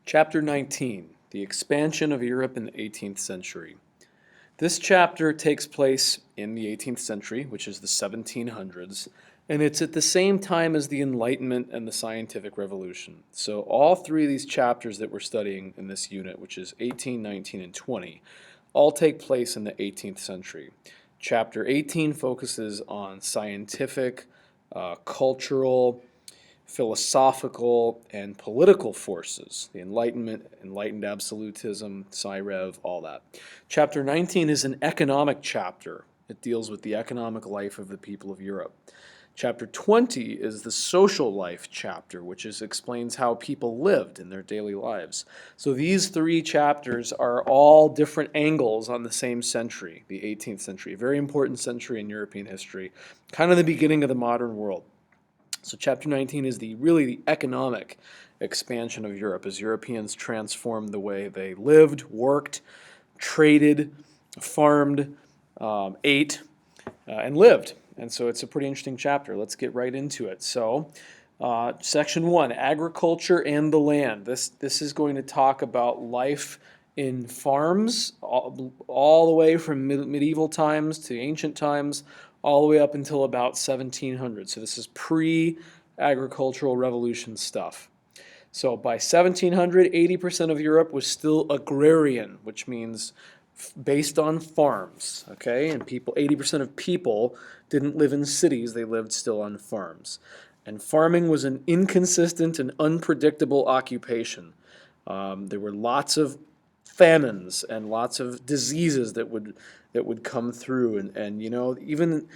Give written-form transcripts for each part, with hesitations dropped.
Chapter 19, The Expansion of Europe in the 18th Century. This chapter takes place in the 18th century, which is the 1700s, and it's at the same time as the Enlightenment and the Scientific Revolution. So all three of these chapters that we're studying in this unit, which is 18, 19, and 20, all take place in the 18th century. Chapter 18 focuses on scientific, cultural, philosophical, and political forces, the Enlightenment, enlightened absolutism, Sci-Rev, all that. Chapter 19 is an economic chapter. It deals with the economic life of the people of Europe. Chapter 20 is the social life chapter, which explains how people lived in their daily lives. So these three chapters are all different angles on the same century, the 18th century, a very important century in European history, kind of the beginning of the modern world. So chapter 19 is really the economic expansion of Europe as Europeans transformed the way they lived, worked, traded, farmed, ate, and lived. And so it's a pretty interesting chapter. Let's get right into it. So section 1, agriculture and the land. This is going to talk about life in farms all the way from medieval times to ancient times, all the way up until about 1700. So this is pre-agricultural revolution stuff. So by 1700, 80% of Europe was still agrarian, which means based on farms, okay? And 80% of people didn't live in cities, they lived still on farms. And farming was an inconsistent and unpredictable occupation. There were lots of famines and lots of diseases that would come through, and you know, even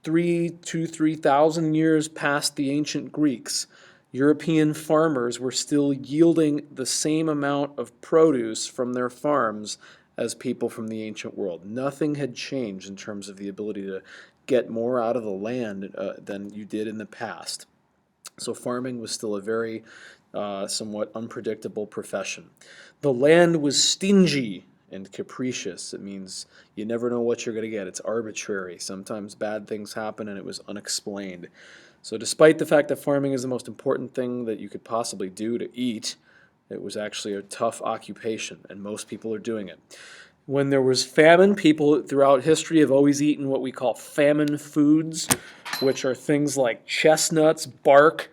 3,000 years past the ancient Greeks, European farmers were still yielding the same amount of produce from their farms as people from the ancient world. Nothing had changed in terms of the ability to get more out of the land than you did in the past. So farming was still a very somewhat unpredictable profession. The land was stingy and capricious. It means you never know what you're going to get. It's arbitrary. Sometimes bad things happen and it was unexplained. So despite the fact that farming is the most important thing that you could possibly do to eat, it was actually a tough occupation, and most people are doing it. When there was famine, people throughout history have always eaten what we call famine foods, which are things like chestnuts, bark,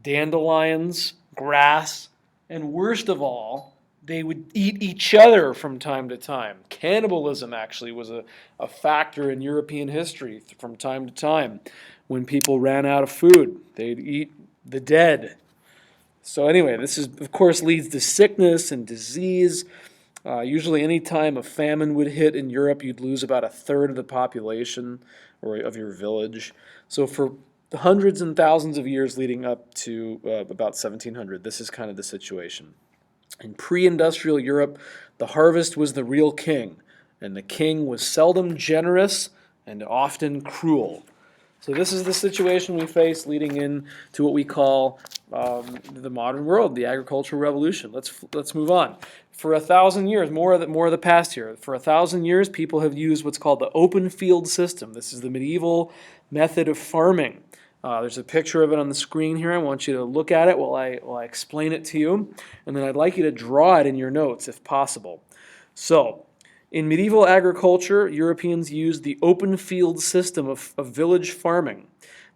dandelions, grass, and worst of all, they would eat each other from time to time. Cannibalism actually was a factor in European history from time to time. When people ran out of food, they'd eat the dead. So anyway, this of course leads to sickness and disease. Usually any time a famine would hit in Europe, you'd lose about a third of the population or of your village. So for the hundreds and thousands of years leading up to about 1700, this is kind of the situation. In pre-industrial Europe, the harvest was the real king, and the king was seldom generous and often cruel. So this is the situation we face leading into what we call the modern world, the agricultural revolution. Let's move on. For 1,000 years, more of the past here. For 1,000 years, people have used what's called the open field system. This is the medieval method of farming. There's a picture of it on the screen here. I want you to look at it while I explain it to you, and then I'd like you to draw it in your notes if possible. So, in medieval agriculture, Europeans used the open field system of village farming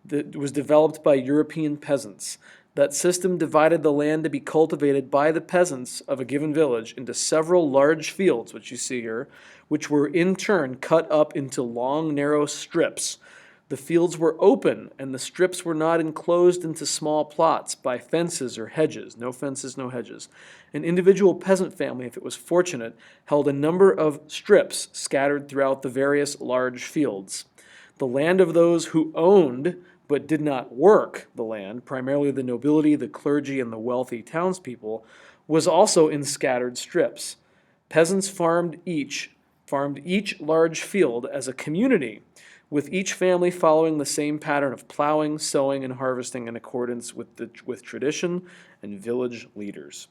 that was developed by European peasants. That system divided the land to be cultivated by the peasants of a given village into several large fields, which you see here, which were in turn cut up into long, narrow strips. The fields were open, and the strips were not enclosed into small plots by fences or hedges. No fences, no hedges. An individual peasant family, if it was fortunate, held a number of strips scattered throughout the various large fields. The land of those who owned but did not work the land, primarily the nobility, the clergy, and the wealthy townspeople, was also in scattered strips. Peasants farmed each large field as a community, with each family following the same pattern of plowing, sowing, and harvesting in accordance with tradition and village leaders.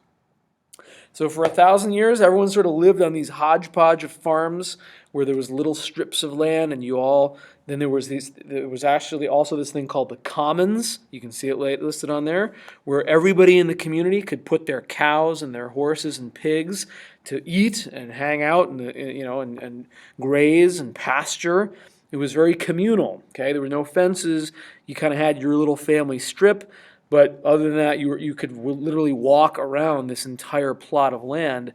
So for 1,000 years, everyone sort of lived on these hodgepodge of farms where there was little strips of land, and you all. Then there was these. There was actually also this thing called the commons. You can see it listed on there, where everybody in the community could put their cows and their horses and pigs to eat and hang out and and graze and pasture. It was very communal. Okay, there were no fences. You kind of had your little family strip. But other than that, you could literally walk around this entire plot of land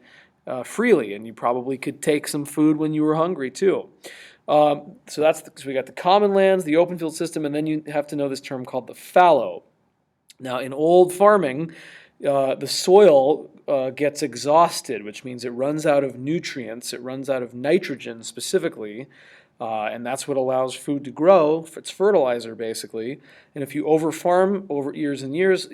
freely, and you probably could take some food when you were hungry too. So we got the common lands, the open field system, and then you have to know this term called the fallow. Now, in old farming, the soil gets exhausted, which means it runs out of nutrients, it runs out of nitrogen specifically, and that's what allows food to grow. It's fertilizer, basically. And if you overfarm over years and years,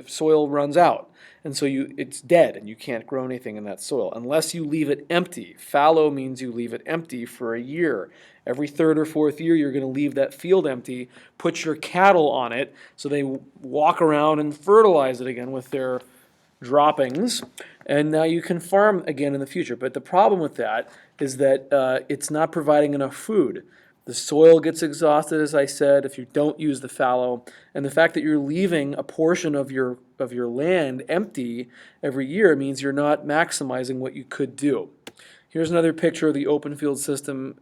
soil runs out. And so it's dead, and you can't grow anything in that soil unless you leave it empty. Fallow means you leave it empty for a year. Every third or fourth year, you're going to leave that field empty, put your cattle on it, so they walk around and fertilize it again with their droppings, and now you can farm again in the future. But the problem with that is that it's not providing enough food. The soil gets exhausted, as I said, if you don't use the fallow, and the fact that you're leaving a portion of your land empty every year means you're not maximizing what you could do. Here's another picture of the open field system.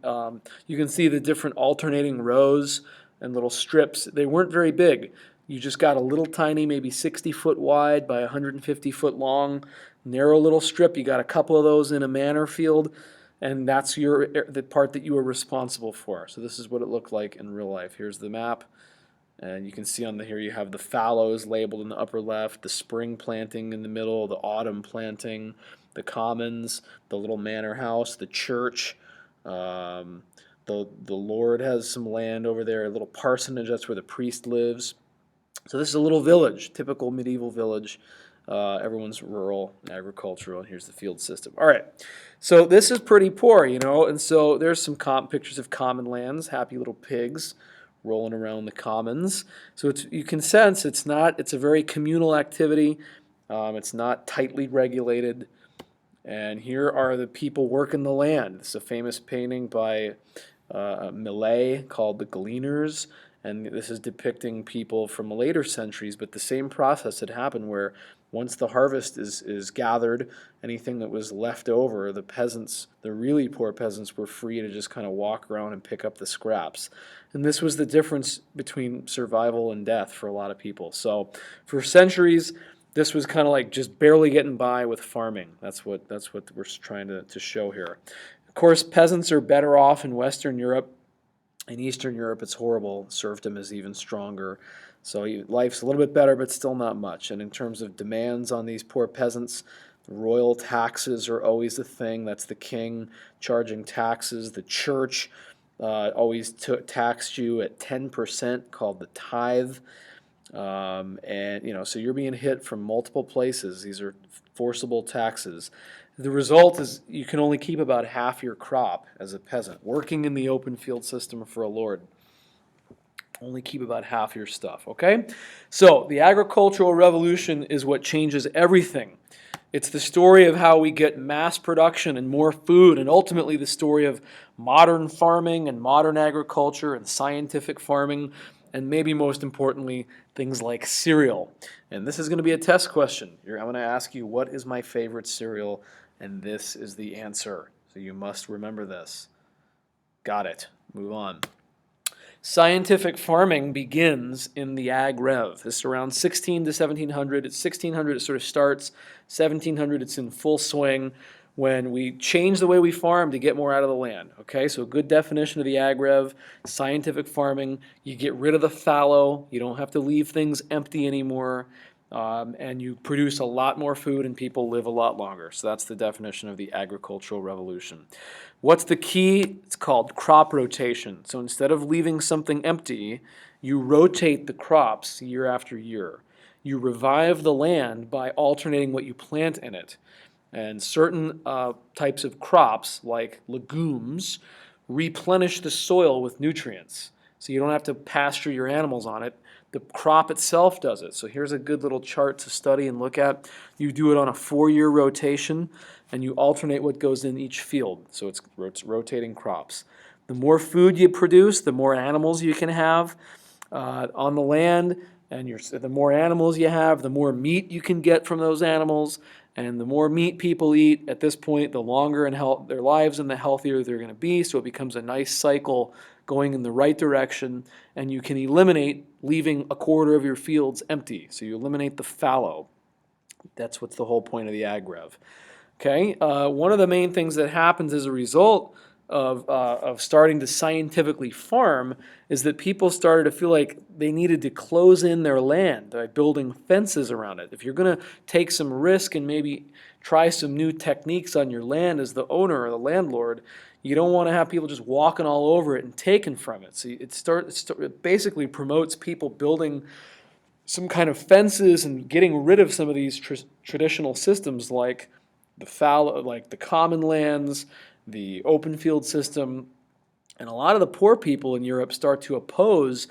You can see the different alternating rows and little strips. They weren't very big. You just got a little tiny, maybe 60 foot wide by 150 foot long, narrow little strip. You got a couple of those in a manor field, and that's the part that you are responsible for. So this is what it looked like in real life. Here's the map, and you can see here you have the fallows labeled in the upper left, the spring planting in the middle, the autumn planting, the commons, the little manor house, the church. The Lord has some land over there, a little parsonage. That's where the priest lives. So this is a little village, typical medieval village. Everyone's rural and agricultural, and here's the field system. All right, so this is pretty poor, and so there's some pictures of common lands, happy little pigs rolling around the commons. So you can sense it's a very communal activity. It's not tightly regulated. And here are the people working the land. It's a famous painting by Millet called The Gleaners. And this is depicting people from later centuries, but the same process had happened where once the harvest is gathered, anything that was left over, the peasants, the really poor peasants, were free to just kind of walk around and pick up the scraps. And this was the difference between survival and death for a lot of people. So for centuries, this was kind of like just barely getting by with farming. That's what we're trying to show here. Of course, peasants are better off in Western Europe. In Eastern Europe, it's horrible. Serfdom is even stronger. So life's a little bit better, but still not much. And in terms of demands on these poor peasants, royal taxes are always the thing. That's the king charging taxes. The church always taxed you at 10%, called the tithe. So you're being hit from multiple places. These are forcible taxes. The result is you can only keep about half your crop as a peasant. Working in the open field system for a lord, only keep about half your stuff, okay? So the agricultural revolution is what changes everything. It's the story of how we get mass production and more food, and ultimately the story of modern farming and modern agriculture and scientific farming, and maybe most importantly, things like cereal. And this is going to be a test question. I'm going to ask you, what is my favorite cereal? And this is the answer. So you must remember this. Got it. Move on. Scientific farming begins in the Ag Rev. This is around 16 to 1700. At 1600 it sort of starts. 1700 it's in full swing when we change the way we farm to get more out of the land. Okay, so a good definition of the Ag Rev, scientific farming. You get rid of the fallow. You don't have to leave things empty anymore. And you produce a lot more food and people live a lot longer. So that's the definition of the agricultural revolution. What's the key? It's called crop rotation. So instead of leaving something empty, you rotate the crops year after year. You revive the land by alternating what you plant in it. And certain types of crops, like legumes, replenish the soil with nutrients. So you don't have to pasture your animals on it. The crop itself does it. So here's a good little chart to study and look at. You do it on a 4-year rotation, and you alternate what goes in each field. So it's rotating crops. The more food you produce, the more animals you can have on the land, and the more animals you have, the more meat you can get from those animals, and the more meat people eat, at this point, the longer in their lives and the healthier they're going to be. So it becomes a nice cycle going in the right direction, and you can eliminate leaving a quarter of your fields empty. So you eliminate the fallow. That's what's the whole point of the ag-rev. Okay, one of the main things that happens as a result of starting to scientifically farm is that people started to feel like they needed to close in their land by building fences around it. If you're going to take some risk and maybe try some new techniques on your land as the owner or the landlord, you don't want to have people just walking all over it and taking from it. So it basically promotes people building some kind of fences and getting rid of some of these traditional systems like the common lands, the open field system. And a lot of the poor people in Europe start to oppose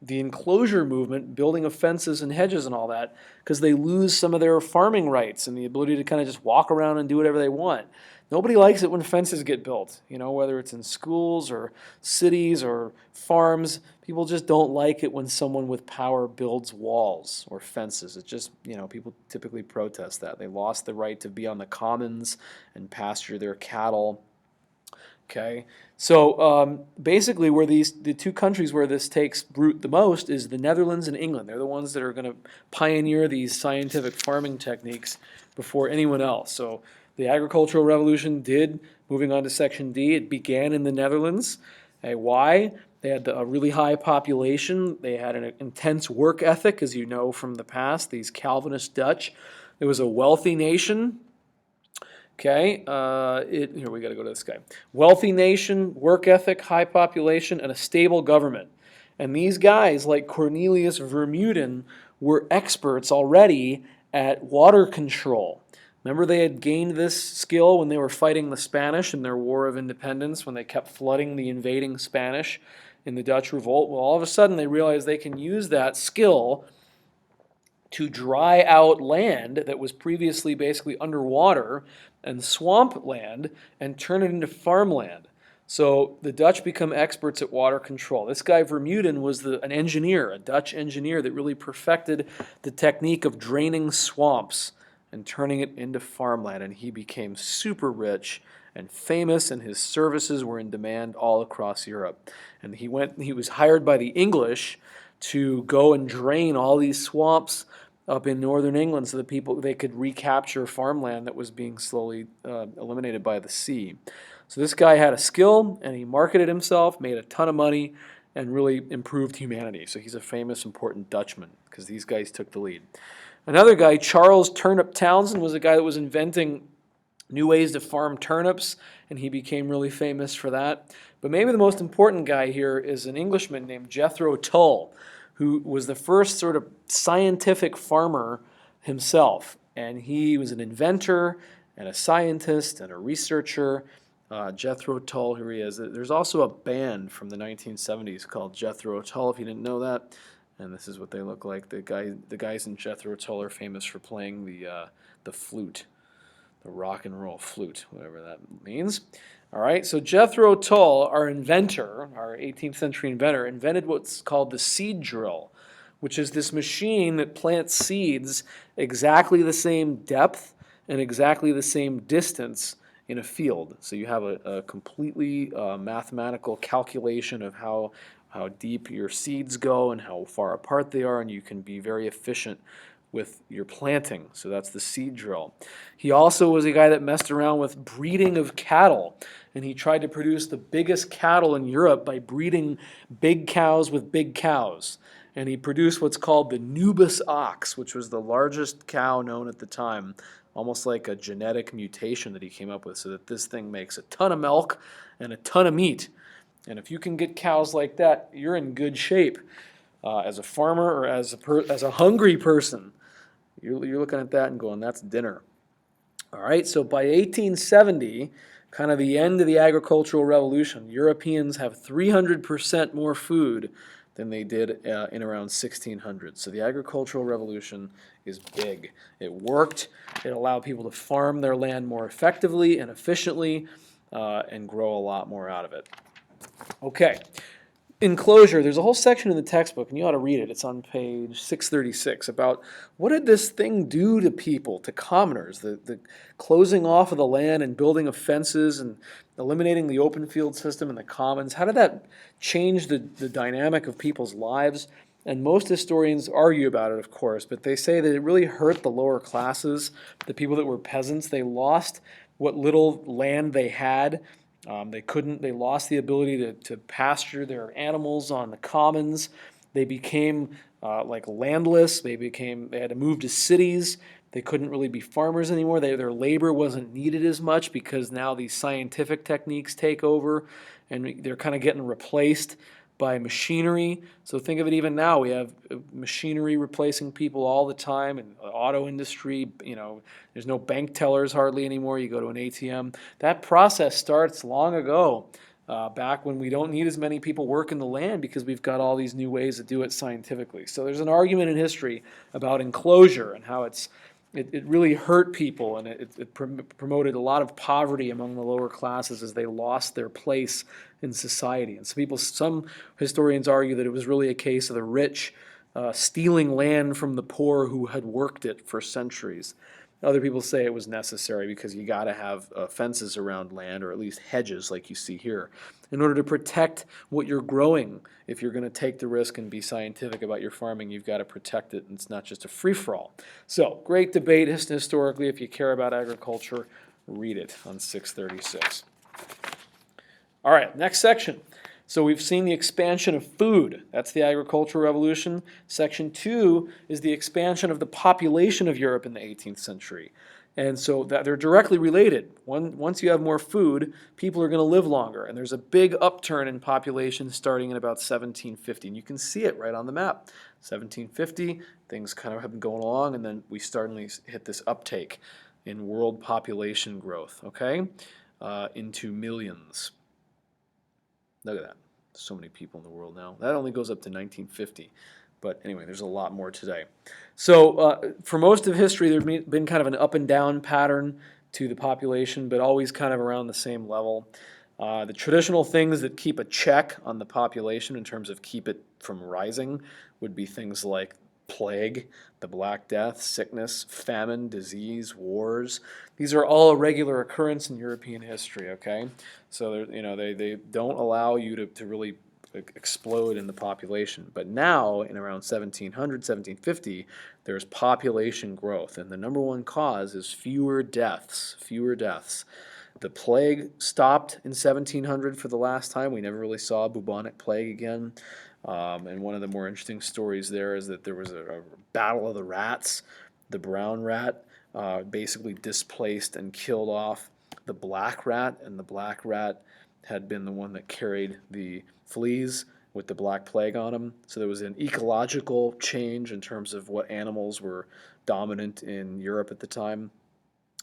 the enclosure movement, building of fences and hedges and all that, because they lose some of their farming rights and the ability to kind of just walk around and do whatever they want. Nobody likes it when fences get built, whether it's in schools or cities or farms. People just don't like it when someone with power builds walls or fences. It's just, people typically protest that. They lost the right to be on the commons and pasture their cattle. Okay, so basically the two countries where this takes root the most is the Netherlands and England. They're the ones that are going to pioneer these scientific farming techniques before anyone else. So the agricultural revolution moving on to section D, it began in the Netherlands. Why? They had a really high population. They had an intense work ethic, as you know from the past, these Calvinist Dutch. It was a wealthy nation. Okay, here we got to go to this guy. Wealthy nation, work ethic, high population, and a stable government. And these guys, like Cornelius Vermuyden, were experts already at water control. Remember they had gained this skill when they were fighting the Spanish in their War of Independence, when they kept flooding the invading Spanish in the Dutch Revolt? Well, all of a sudden they realized they can use that skill to dry out land that was previously basically underwater and swamp land and turn it into farmland. So the Dutch become experts at water control. This guy Vermuyden was an engineer, a Dutch engineer that really perfected the technique of draining swamps and turning it into farmland. And he became super rich and famous, and his services were in demand all across Europe. And he was hired by the English to go and drain all these swamps up in northern England so that they could recapture farmland that was being slowly eliminated by the sea. So this guy had a skill, and he marketed himself, made a ton of money, and really improved humanity. So he's a famous, important Dutchman because these guys took the lead. Another guy, Charles Turnip Townsend, was a guy that was inventing new ways to farm turnips, and he became really famous for that. But maybe the most important guy here is an Englishman named Jethro Tull, who was the first sort of scientific farmer himself. And he was an inventor and a scientist and a researcher. Jethro Tull, here he is. There's also a band from the 1970s called Jethro Tull, if you didn't know that. And this is what they look like. The guys in Jethro Tull are famous for playing the flute, the rock and roll flute, whatever that means. All right, so Jethro Tull, our inventor, our 18th century inventor, invented what's called the seed drill, which is this machine that plants seeds exactly the same depth and exactly the same distance in a field. So you have a completely mathematical calculation of how deep your seeds go and how far apart they are, and you can be very efficient with your planting. So that's the seed drill. He also was a guy that messed around with breeding of cattle, and he tried to produce the biggest cattle in Europe by breeding big cows with big cows. And he produced what's called the Nubis ox, which was the largest cow known at the time, almost like a genetic mutation that he came up with, so that this thing makes a ton of milk and a ton of meat. And if you can get cows like that, you're in good shape as a farmer or as a hungry person. You're looking at that and going, that's dinner. All right, so by 1870, kind of the end of the agricultural revolution, Europeans have 300% more food than they did in around 1600. So the agricultural revolution is big. It worked. It allowed people to farm their land more effectively and efficiently and grow a lot more out of it. Okay. Enclosure, there's a whole section in the textbook, and you ought to read it. It's on page 636 about what did this thing do to people, to commoners, the closing off of the land and building of fences and eliminating the open field system and the commons. How did that change the dynamic of people's lives? And most historians argue about it, of course, but they say that it really hurt the lower classes, the people that were peasants. They lost what little land they had. They lost the ability to pasture their animals on the commons. They became like landless. They had to move to cities. They couldn't really be farmers anymore. Their labor wasn't needed as much because now these scientific techniques take over and they're kind of getting replaced by machinery. So think of it even now. We have machinery replacing people all the time, and the auto industry, there's no bank tellers hardly anymore. You go to an ATM. That process starts long ago, back when we don't need as many people working the land because we've got all these new ways to do it scientifically. So there's an argument in history about enclosure and how it really hurt people, and it promoted a lot of poverty among the lower classes as they lost their place in society. And some historians argue that it was really a case of the rich stealing land from the poor who had worked it for centuries. Other people say it was necessary because you got to have fences around land, or at least hedges like you see here, in order to protect what you're growing. If you're going to take the risk and be scientific about your farming, you've got to protect it, and it's not just a free-for-all. So, great debate historically. If you care about agriculture, read it on 636. All right, next section. So we've seen the expansion of food. That's the agricultural revolution. Section 2 is the expansion of the population of Europe in the 18th century. And so they're directly related. Once you have more food, people are going to live longer. And there's a big upturn in population starting in about 1750. And you can see it right on the map. 1750, things kind of have been going along, and then we suddenly hit this uptake in world population growth, okay, into millions. Look at that. So many people in the world now. That only goes up to 1950. But anyway, there's a lot more today. So for most of history, there's been kind of an up and down pattern to the population, but always kind of around the same level. The traditional things that keep a check on the population in terms of keep it from rising would be things like plague, the Black Death, sickness, famine, disease, wars. These are all a regular occurrence in European history, okay? So they don't allow you to really explode in the population. But now, in around 1700, 1750, there's population growth, and the number one cause is fewer deaths. The plague stopped in 1700 for the last time. We never really saw bubonic plague again. And one of the more interesting stories there is that there was a battle of the rats. The brown rat basically displaced and killed off the black rat, and the black rat had been the one that carried the fleas with the black plague on them. So there was an ecological change in terms of what animals were dominant in Europe at the time.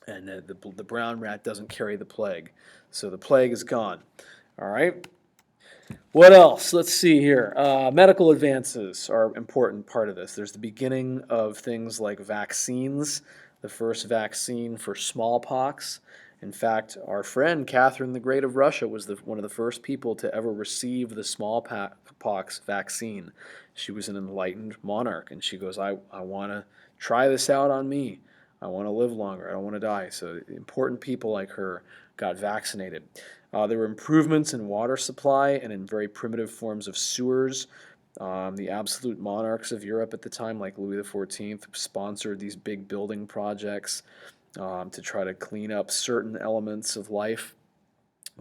And the brown rat doesn't carry the plague. So the plague is gone. All right. What else? Let's see here. Medical advances are an important part of this. There's the beginning of things like vaccines, the first vaccine for smallpox. In fact, our friend Catherine the Great of Russia was one of the first people to ever receive the smallpox vaccine. She was an enlightened monarch, and she goes, I want to try this out on me. I want to live longer. I don't want to die. So important people like her got vaccinated. There were improvements in water supply and in very primitive forms of sewers. The absolute monarchs of Europe at the time, like Louis XIV, sponsored these big building projects to try to clean up certain elements of life.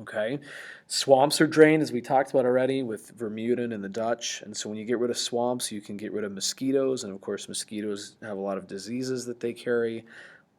Okay, swamps are drained, as we talked about already, with Vermeulen and the Dutch. And so when you get rid of swamps, you can get rid of mosquitoes. And of course, mosquitoes have a lot of diseases that they carry,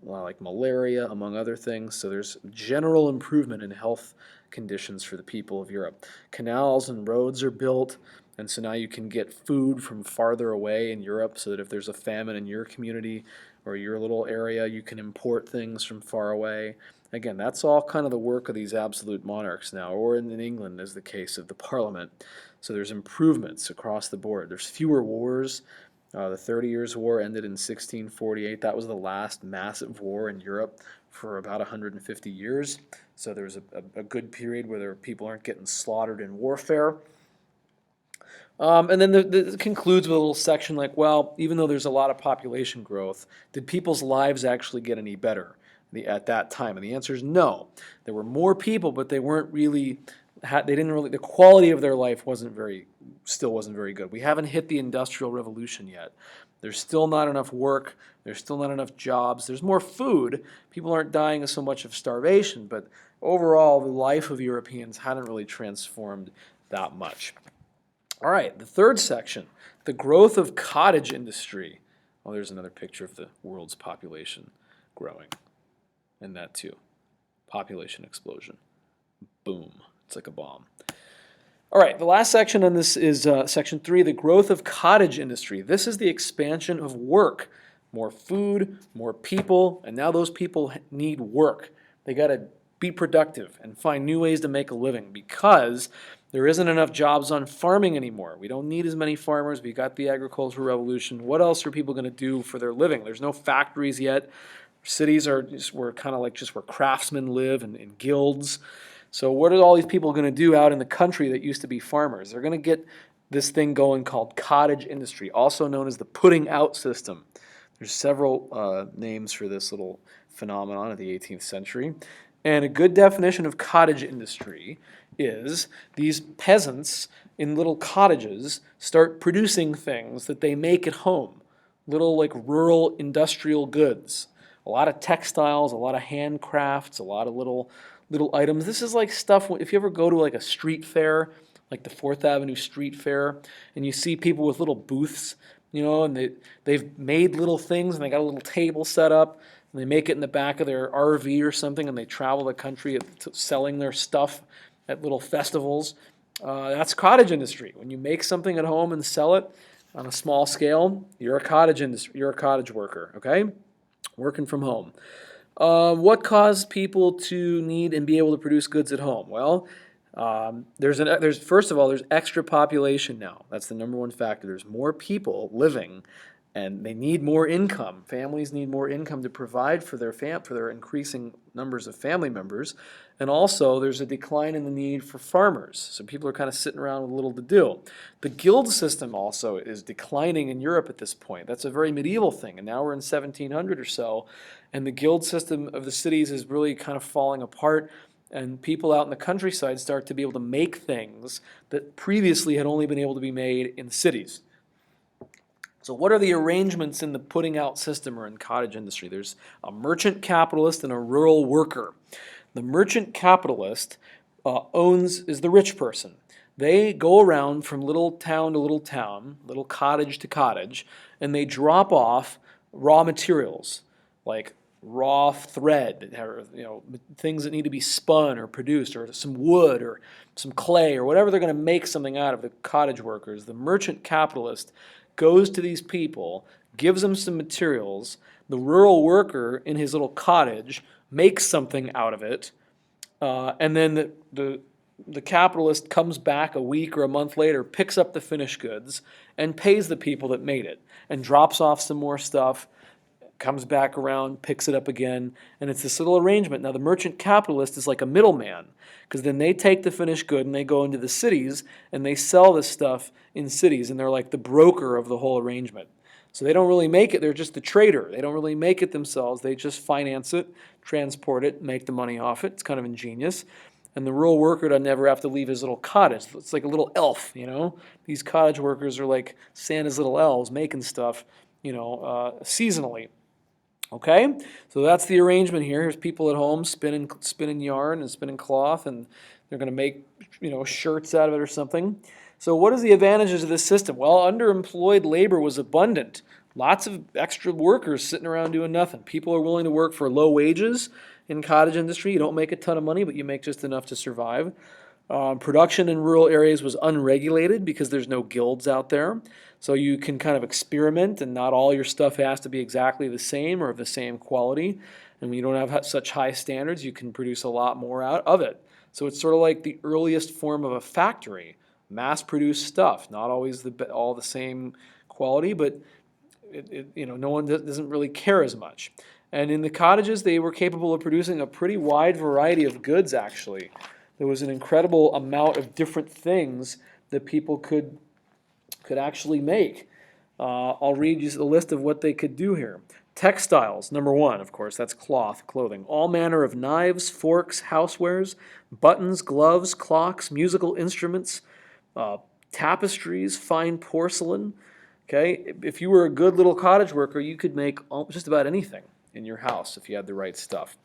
like malaria, among other things. So there's general improvement in health conditions for the people of Europe. Canals and roads are built. And so now you can get food from farther away in Europe, so that if there's a famine in your community or your little area, you can import things from far away. Again, that's all kind of the work of these absolute monarchs now, or in England is the case of the Parliament. So there's improvements across the board. There's fewer wars. The 30 Years' War ended in 1648. That was the last massive war in Europe for about 150 years. So there's a good period where people aren't getting slaughtered in warfare. And then it concludes with a little section like, well, even though there's a lot of population growth, did people's lives actually get any better at that time? And the answer is no. There were more people, but they weren't really, the quality of their life still wasn't very good. We haven't hit the Industrial Revolution yet. There's still not enough work. There's still not enough jobs. There's more food. People aren't dying so much of starvation, but overall, the life of Europeans hadn't really transformed that much. All right, the third section, the growth of cottage industry. Oh, there's another picture of the world's population growing. And that too. Population explosion. Boom. It's like a bomb. All right, the last section on this is section 3, the growth of cottage industry. This is the expansion of work. More food, more people, and now those people need work. They got to be productive and find new ways to make a living because there isn't enough jobs on farming anymore. We don't need as many farmers. We got the agricultural revolution. What else are people going to do for their living? There's no factories yet. Cities are just where kind of like just where craftsmen live and in guilds. So what are all these people going to do out in the country that used to be farmers? They're going to get this thing going called cottage industry, also known as the putting out system. There's several names for this little phenomenon of the 18th century. And a good definition of cottage industry is these peasants in little cottages start producing things that they make at home, little like rural industrial goods. A lot of textiles, a lot of handcrafts, a lot of little items. This is like stuff, if you ever go to like a street fair, like the 4th Avenue Street Fair, and you see people with little booths, and they've made little things, and they got a little table set up, and they make it in the back of their RV or something, and they travel the country selling their stuff at little festivals. That's cottage industry. When you make something at home and sell it on a small scale, you're a cottage worker, okay? Working from home. What caused people to need and be able to produce goods at home? Well, first of all, there's extra population now. That's the number one factor. There's more people living, and they need more income. Families need more income to provide for their increasing numbers of family members. And also, there's a decline in the need for farmers. So people are kind of sitting around with little to do. The guild system also is declining in Europe at this point. That's a very medieval thing. And now we're in 1700 or so. And the guild system of the cities is really kind of falling apart. And people out in the countryside start to be able to make things that previously had only been able to be made in cities. So what are the arrangements in the putting out system or in cottage industry? There's a merchant capitalist and a rural worker. The merchant capitalist is the rich person. They go around from little town to little town, little cottage to cottage, and they drop off raw materials like raw thread, things that need to be spun or produced, or some wood or some clay or whatever they're going to make something out of. The cottage workers, the merchant capitalist, goes to these people, gives them some materials. The rural worker in his little cottage makes something out of it, and then the capitalist comes back a week or a month later, picks up the finished goods, and pays the people that made it, and drops off some more stuff, comes back around, picks it up again, and it's this little arrangement. Now the merchant capitalist is like a middleman, because then they take the finished good and they go into the cities and they sell this stuff in cities, and they're like the broker of the whole arrangement. So they don't really make it, they're just the trader. They don't really make it themselves, they just finance it, transport it, make the money off it. It's kind of ingenious. And the rural worker doesn't ever have to leave his little cottage. It's like a little elf, These cottage workers are like Santa's little elves making stuff, seasonally. Okay, so that's the arrangement here. Here's people at home spinning yarn and spinning cloth, and they're going to make shirts out of it or something. So what is the advantages of this system? Well, underemployed labor was abundant. Lots of extra workers sitting around doing nothing. People are willing to work for low wages in cottage industry. You don't make a ton of money, but you make just enough to survive. Production in rural areas was unregulated because there's no guilds out there. So you can kind of experiment, and not all your stuff has to be exactly the same or of the same quality. And when you don't have such high standards, you can produce a lot more out of it. So it's sort of like the earliest form of a factory, mass-produced stuff. Not always all the same quality, but no one doesn't really care as much. And in the cottages, they were capable of producing a pretty wide variety of goods, actually. There was an incredible amount of different things that people could actually make. I'll read you the list of what they could do here. Textiles, number one, of course, that's cloth, clothing. All manner of knives, forks, housewares, buttons, gloves, clocks, musical instruments, tapestries, fine porcelain. Okay, if you were a good little cottage worker, you could make just about anything in your house if you had the right stuff.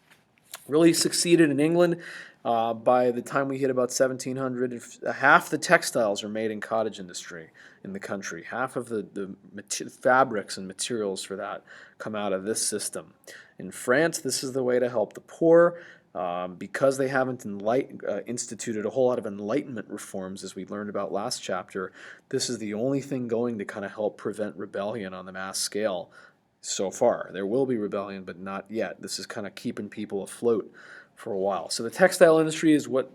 Really succeeded in England. By the time we hit about 1700, half the textiles are made in cottage industry in the country. Half of the fabrics and materials for that come out of this system. In France, this is the way to help the poor. Because they haven't instituted a whole lot of enlightenment reforms, as we learned about last chapter, this is the only thing going to kind of help prevent rebellion on the mass scale so far. There will be rebellion, but not yet. This is kind of keeping people afloat for a while. So the textile industry is what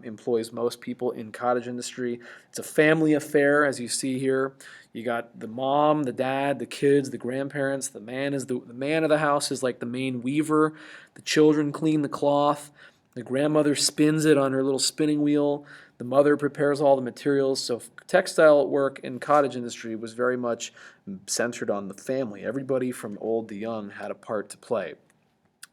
employs most people in cottage industry. It's a family affair, as you see here. You got the mom, the dad, the kids, the grandparents. The man of the house is like the main weaver. The children clean the cloth. The grandmother spins it on her little spinning wheel. The mother prepares all the materials. So textile work in cottage industry was very much centered on the family. Everybody from old to young had a part to play.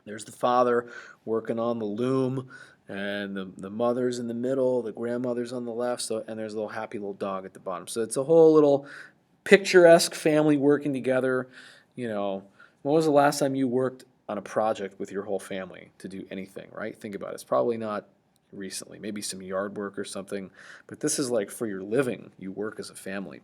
There's the father working on the loom, and the mother's in the middle, the grandmother's on the left, and there's a little happy little dog at the bottom. So it's a whole little picturesque family working together. When was the last time you worked on a project with your whole family to do anything, right? Think about it. It's probably not recently, maybe some yard work or something, but this is like for your living. You work as a family.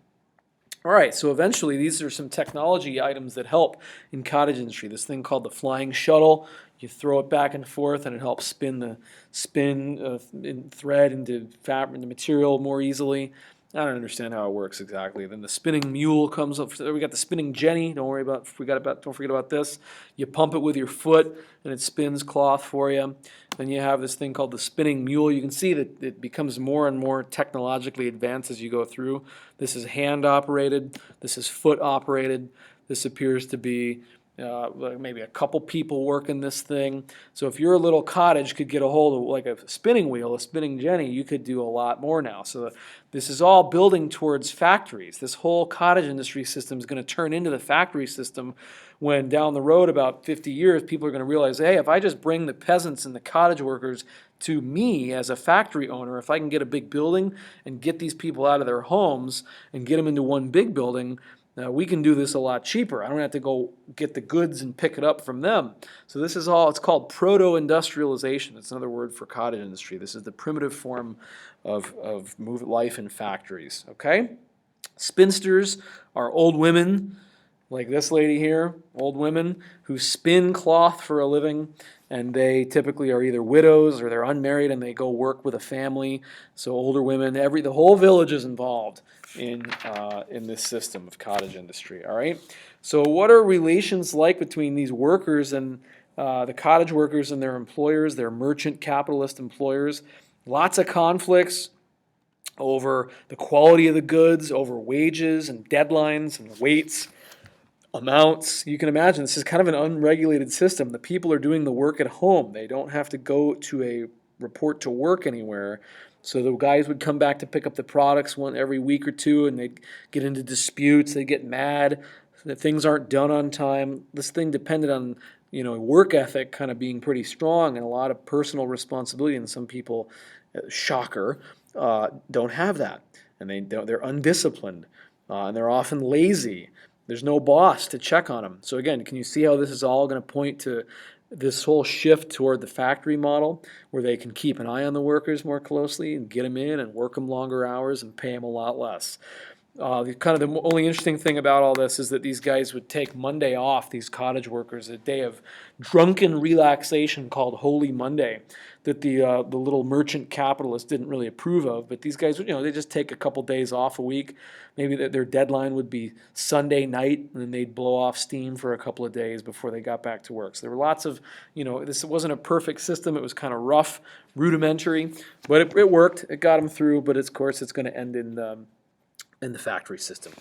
All right, so eventually these are some technology items that help in cottage industry. This thing called the flying shuttle, you throw it back and forth and it helps spin thread into fabric, into material more easily. I don't understand how it works exactly. Then the spinning mule comes up. We got the spinning jenny. Don't forget about this. You pump it with your foot and it spins cloth for you. Then you have this thing called the spinning mule. You can see that it becomes more and more technologically advanced as you go through. This is hand operated. This is foot operated. This appears to be maybe a couple people working this thing. So if your little cottage could get a hold of like a spinning wheel, a spinning jenny, you could do a lot more now. So this is all building towards factories. This whole cottage industry system is going to turn into the factory system when down the road, about 50 years, people are going to realize, hey, if I just bring the peasants and the cottage workers to me as a factory owner, if I can get a big building and get these people out of their homes and get them into one big building, we can do this a lot cheaper. I don't have to go get the goods and pick it up from them. So this is all, it's called proto-industrialization. It's another word for cottage industry. This is the primitive form of life in factories, okay? Spinsters are old women, like this lady here, old women who spin cloth for a living, and they typically are either widows or they're unmarried and they go work with a family. So older women, the whole village is involved in this system of cottage industry. All right. So what are relations like between these workers and the cottage workers and their employers, their merchant capitalist employers? Lots of conflicts over the quality of the goods, over wages and deadlines and weights, amounts. You can imagine this is kind of an unregulated system. The people are doing the work at home. They don't have to go to a report to work anywhere. So the guys would come back to pick up the products every week or two, and they'd get into disputes. They'd get mad that things aren't done on time. This thing depended on work ethic kind of being pretty strong and a lot of personal responsibility. And some people, shocker, don't have that, and they're undisciplined, and they're often lazy. There's no boss to check on them. So again, can you see how this is all going to point to this whole shift toward the factory model where they can keep an eye on the workers more closely and get them in and work them longer hours and pay them a lot less? The only interesting thing about all this is that these guys would take Monday off, these cottage workers, a day of drunken relaxation called Holy Monday, that the little merchant capitalists didn't really approve of. But these guys, they just take a couple days off a week. Maybe their deadline would be Sunday night, and then they'd blow off steam for a couple of days before they got back to work. So there were lots of, this wasn't a perfect system. It was kind of rough, rudimentary, but it worked. It got them through. But of course, it's going to end in the factory system.